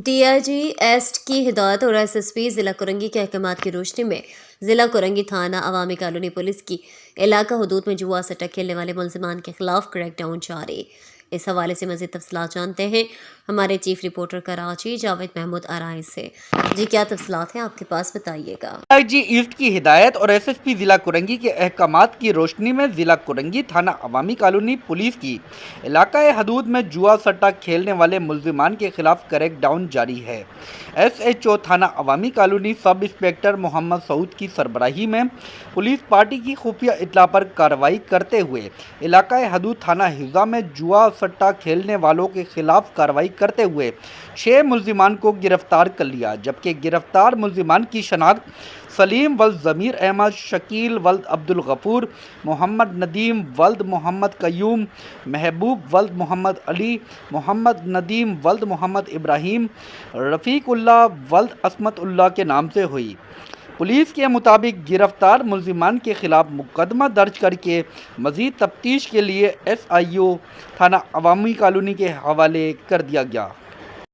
DIG asset کی ہدایت اور SSP ضلع کرنگی کے احکامات کی روشنی میں ضلع کرنگی تھانہ عوامی کالونی پولیس کی علاقہ حدود میں جوا سٹہ کھیلنے والے ملزمان کے خلاف کریک ڈاؤن جاری۔ اس حوالے سے مزید تفصیلات جانتے ہیں ہمارے چیف رپورٹر کراچی جاوید محمود آرائی سے۔ جی کیا تفصیلات ہیں آپ کے پاس، بتائیے گا۔ DIG ایسٹ کی ہدایت اور SSP ضلع کرنگی کے احکامات کی روشنی میں ضلع کرنگی تھانہ عوامی کالونی پولیس کی علاقہ حدود میں جوا سٹہ کھیلنے والے ملزمان کے خلاف کریک ڈاؤن جاری ہے۔ SHO تھانہ عوامی کالونی سب انسپکٹر محمد سعود کی سربراہی میں پولیس پارٹی کی خفیہ اطلاع پر کارروائی کرتے ہوئے علاقہ حدود تھانہ حفظہ میں جوا سٹہ کھیلنے والوں کے خلاف کارروائی کرتے ہوئے 6 ملزمان کو گرفتار کر لیا، جبکہ گرفتار ملزمان کی شناخت سلیم ولد ضمیر احمد، شکیل ولد عبدالغفور، محمد ندیم ولد محمد قیوم، محبوب ولد محمد علی، محمد ندیم ولد محمد ابراہیم، رفیق اللہ ولد عصمت اللہ کے نام سے ہوئی۔ پولیس کے مطابق گرفتار ملزمان کے خلاف مقدمہ درج کر کے مزید تفتیش کے لیے SIO تھانہ عوامی کالونی کے حوالے کر دیا گیا۔